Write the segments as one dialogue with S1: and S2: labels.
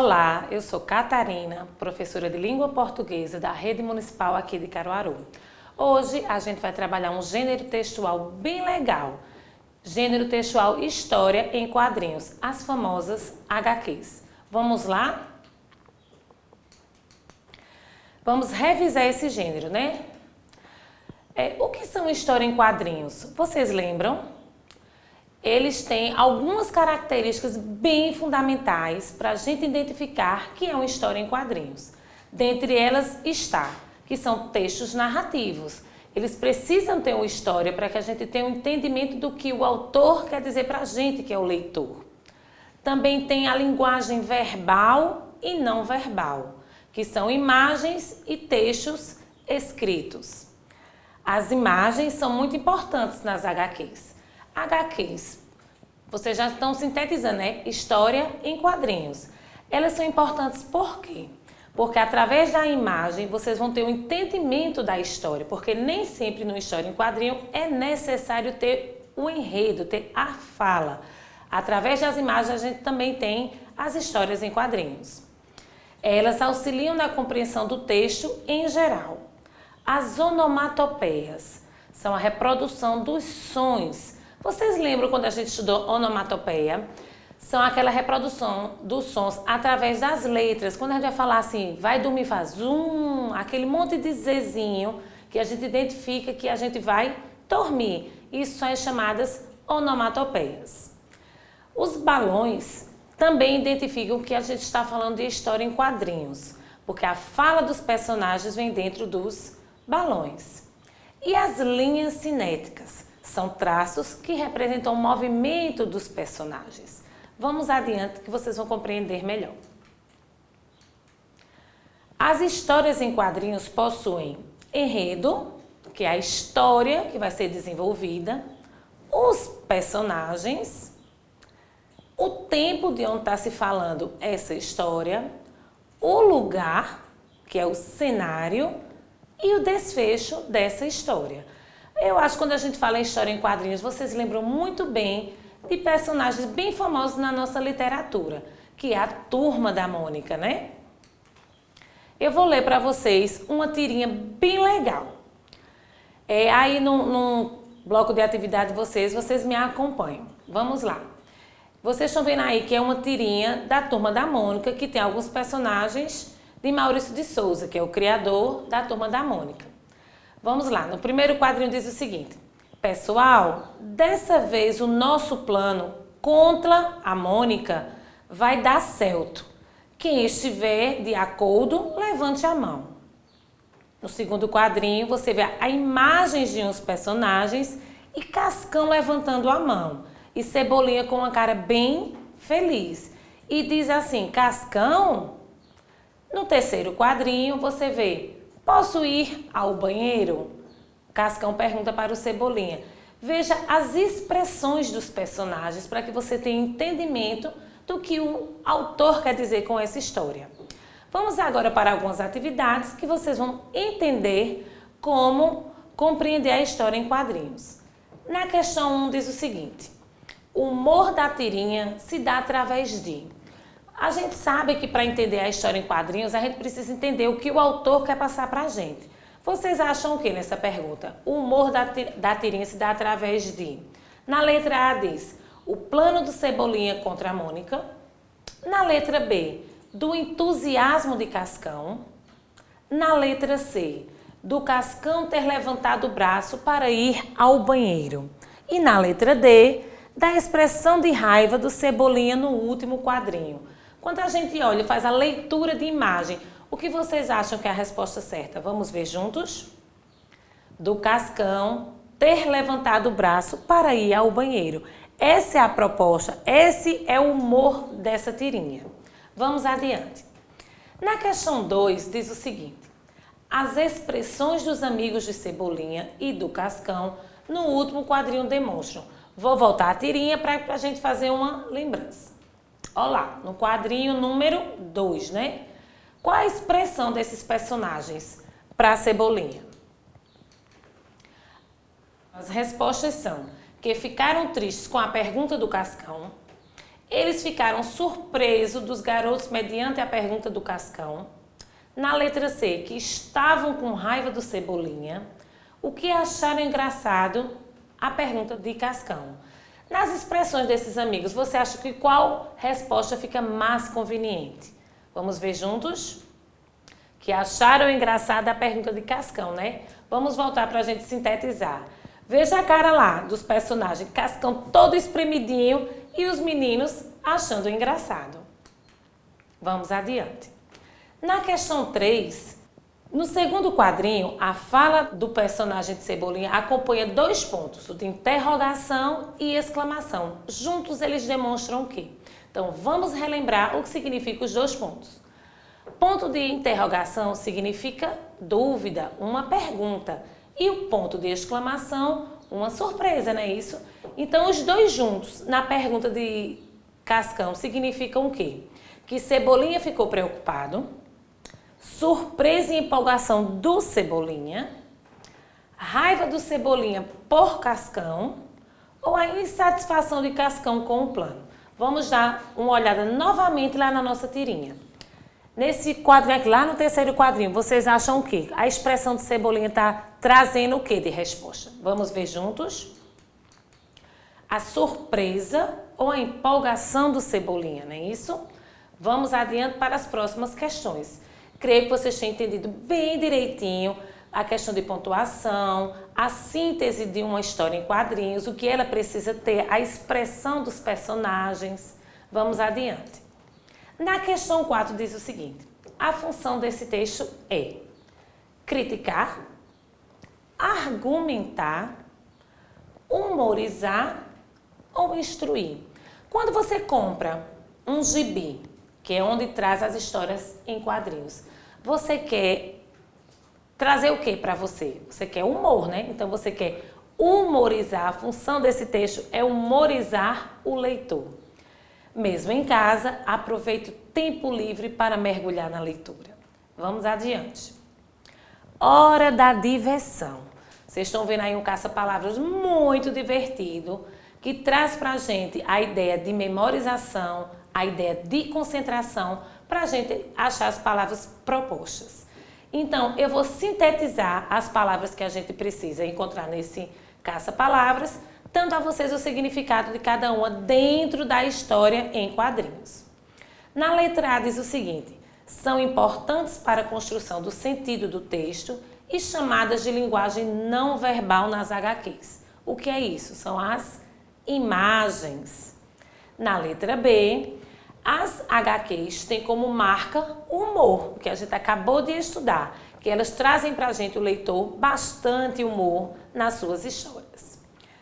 S1: Olá, eu sou Catarina, professora de língua portuguesa da Rede Municipal aqui de Caruaru. Hoje a gente vai trabalhar um gênero textual bem legal. Gênero textual História em quadrinhos, as famosas HQs. Vamos lá? Vamos revisar esse gênero, né? O que são história em quadrinhos? Vocês lembram? Eles têm algumas características bem fundamentais para a gente identificar que é uma história em quadrinhos. Dentre elas está, que são textos narrativos. Eles precisam ter uma história para que a gente tenha um entendimento do que o autor quer dizer para a gente, que é o leitor. Também tem a linguagem verbal e não verbal, que são imagens e textos escritos. As imagens são muito importantes nas HQs. HQs, vocês já estão sintetizando, né? História em quadrinhos. Elas são importantes por quê? Porque através da imagem vocês vão ter um entendimento da história, porque nem sempre numa história em quadrinho é necessário ter o enredo, ter a fala. Através das imagens a gente também tem as histórias em quadrinhos. Elas auxiliam na compreensão do texto em geral. As onomatopeias são a reprodução dos sons. Vocês lembram quando a gente estudou onomatopeia? São aquela reprodução dos sons através das letras. Quando a gente vai falar assim, vai dormir, faz aquele monte de zezinho que a gente identifica que a gente vai dormir. Isso são as chamadas onomatopeias. Os balões também identificam que a gente está falando de história em quadrinhos, porque a fala dos personagens vem dentro dos balões. E as linhas cinéticas são traços que representam o movimento dos personagens. Vamos adiante que vocês vão compreender melhor. As histórias em quadrinhos possuem enredo, que é a história que vai ser desenvolvida, os personagens, o tempo de onde está se falando essa história, o lugar, que é o cenário, e o desfecho dessa história. Eu acho que quando a gente fala em história em quadrinhos, vocês lembram muito bem de personagens bem famosos na nossa literatura, que é a Turma da Mônica, né? Eu vou ler para vocês uma tirinha bem legal. Aí no bloco de atividade de vocês me acompanham. Vamos lá. Vocês estão vendo aí que é uma tirinha da Turma da Mônica, que tem alguns personagens de Maurício de Souza, que é o criador da Turma da Mônica. Vamos lá, no primeiro quadrinho diz o seguinte: pessoal, dessa vez o nosso plano contra a Mônica vai dar certo. Quem estiver de acordo, levante a mão. No segundo quadrinho você vê a imagem de uns personagens e Cascão levantando a mão. E Cebolinha com uma cara bem feliz. E diz assim, Cascão. No terceiro quadrinho você vê, posso ir ao banheiro? Cascão pergunta para o Cebolinha. Veja as expressões dos personagens para que você tenha entendimento do que o autor quer dizer com essa história. Vamos agora para algumas atividades que vocês vão entender como compreender a história em quadrinhos. Na questão 1 diz o seguinte: o humor da tirinha se dá através de... A gente sabe que para entender a história em quadrinhos, a gente precisa entender o que o autor quer passar para a gente. Vocês acham o que nessa pergunta? O humor da tirinha se dá através de... Na letra A diz, o plano do Cebolinha contra a Mônica. Na letra B, do entusiasmo de Cascão. Na letra C, do Cascão ter levantado o braço para ir ao banheiro. E na letra D, da expressão de raiva do Cebolinha no último quadrinho. Quando a gente olha e faz a leitura de imagem, o que vocês acham que é a resposta certa? Vamos ver juntos? Do Cascão ter levantado o braço para ir ao banheiro. Essa é a proposta, esse é o humor dessa tirinha. Vamos adiante. Na questão 2 diz o seguinte: as expressões dos amigos de Cebolinha e do Cascão no último quadrinho demonstram. Vou voltar a tirinha para a gente fazer uma lembrança. Olha lá, no quadrinho número 2, né? Qual a expressão desses personagens para a Cebolinha? As respostas são que ficaram tristes com a pergunta do Cascão, Eles ficaram surpresos dos garotos mediante a pergunta do Cascão. Na letra C, que estavam com raiva do Cebolinha. O que acharam engraçado? A pergunta de Cascão. Nas expressões desses amigos, você acha que qual resposta fica mais conveniente? Vamos ver juntos? Que acharam engraçada a pergunta de Cascão, né? Vamos voltar para a gente sintetizar. Veja a cara lá dos personagens. Cascão todo espremidinho e os meninos achando engraçado. Vamos adiante. Na questão 3, no segundo quadrinho, a fala do personagem de Cebolinha acompanha 2 pontos, o de interrogação e exclamação. Juntos eles demonstram o quê? Então, vamos relembrar o que significa os 2 pontos. Ponto de interrogação significa dúvida, uma pergunta. E o ponto de exclamação, uma surpresa, não é isso? Então, os 2 juntos, na pergunta de Cascão, significam o quê? Que Cebolinha ficou preocupado, surpresa e empolgação do Cebolinha, raiva do Cebolinha por Cascão ou a insatisfação de Cascão com o plano. Vamos dar uma olhada novamente lá na nossa tirinha. Nesse quadrinho aqui, lá no terceiro quadrinho, vocês acham o quê? A expressão de Cebolinha está trazendo o quê de resposta? Vamos ver juntos? A surpresa ou a empolgação do Cebolinha, não é isso? Vamos adiante para as próximas questões. Creio que vocês tenham entendido bem direitinho a questão de pontuação, a síntese de uma história em quadrinhos, o que ela precisa ter, a expressão dos personagens. Vamos adiante. Na questão 4 diz o seguinte: a função desse texto é criticar, argumentar, humorizar ou instruir. Quando você compra um gibi, que é onde traz as histórias em quadrinhos, você quer trazer o que para você? Você quer humor, né? Então você quer humorizar. A função desse texto é humorizar o leitor. Mesmo em casa, aproveite o tempo livre para mergulhar na leitura. Vamos adiante. Hora da diversão. Vocês estão vendo aí um caça-palavras muito divertido, que traz para a gente a ideia de memorização, a ideia de concentração, para a gente achar as palavras propostas. Então, eu vou sintetizar as palavras que a gente precisa encontrar nesse caça-palavras, dando a vocês o significado de cada uma dentro da história em quadrinhos. Na letra A diz o seguinte: são importantes para a construção do sentido do texto e chamadas de linguagem não verbal nas HQs. O que é isso? São as imagens. Na letra B, as HQs têm como marca o humor, que a gente acabou de estudar, que elas trazem para a gente, o leitor, bastante humor nas suas histórias.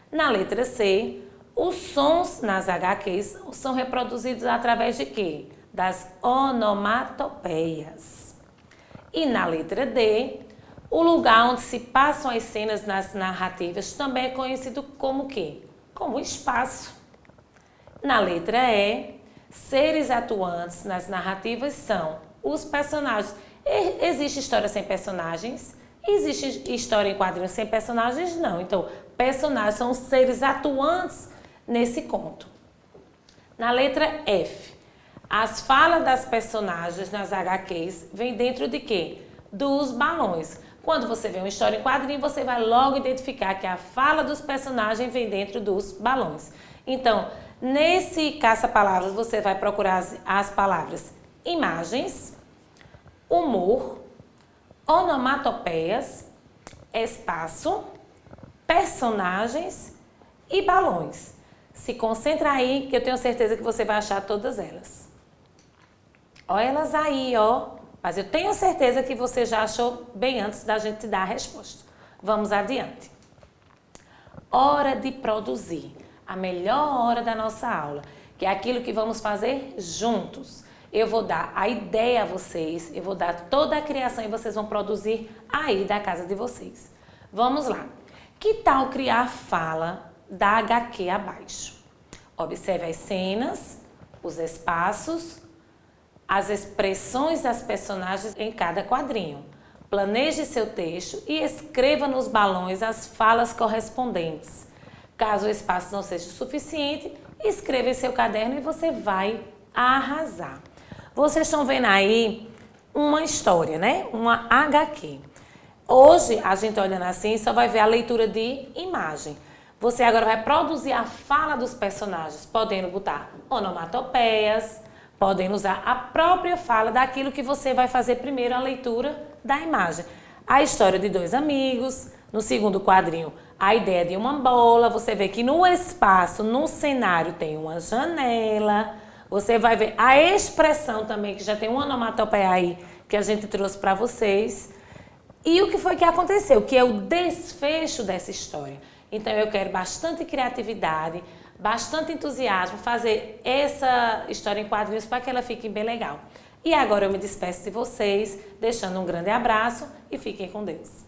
S1: Na letra C, os sons nas HQs são reproduzidos através de quê? Das onomatopeias. E na letra D, o lugar onde se passam as cenas nas narrativas também é conhecido como quê? Como espaço. Na letra E, seres atuantes nas narrativas são os personagens. Existe história sem personagens? Existe história em quadrinhos sem personagens? Não. Então, personagens são os seres atuantes nesse conto. Na letra F, as falas das personagens nas HQs vêm dentro de quê? Dos balões. Quando você vê uma história em quadrinho, você vai logo identificar que a fala dos personagens vem dentro dos balões. Então, nesse caça-palavras, você vai procurar as palavras imagens, humor, onomatopeias, espaço, personagens e balões. Se concentra aí, que eu tenho certeza que você vai achar todas elas. Olha elas aí, ó. Mas eu tenho certeza que você já achou bem antes da gente dar a resposta. Vamos adiante. Hora de produzir. A melhor hora da nossa aula, que é aquilo que vamos fazer juntos. Eu vou dar a ideia a vocês, eu vou dar toda a criação e vocês vão produzir aí da casa de vocês. Vamos lá. Que tal criar fala da HQ abaixo? Observe as cenas, os espaços, as expressões das personagens em cada quadrinho. Planeje seu texto e escreva nos balões as falas correspondentes. Caso o espaço não seja suficiente, escreva em seu caderno e você vai arrasar. Vocês estão vendo aí uma história, né? Uma HQ. Hoje, a gente olhando assim, só vai ver a leitura de imagem. Você agora vai produzir a fala dos personagens, podendo botar onomatopeias, podendo usar a própria fala daquilo que você vai fazer primeiro a leitura da imagem. A história de dois amigos, no segundo quadrinho, a ideia de uma bola, você vê que no espaço, no cenário tem uma janela, você vai ver a expressão também, que já tem uma onomatopeia aí, que a gente trouxe para vocês. E o que foi que aconteceu? Que é o desfecho dessa história. Então eu quero bastante criatividade, bastante entusiasmo, fazer essa história em quadrinhos para que ela fique bem legal. E agora eu me despeço de vocês, deixando um grande abraço e fiquem com Deus.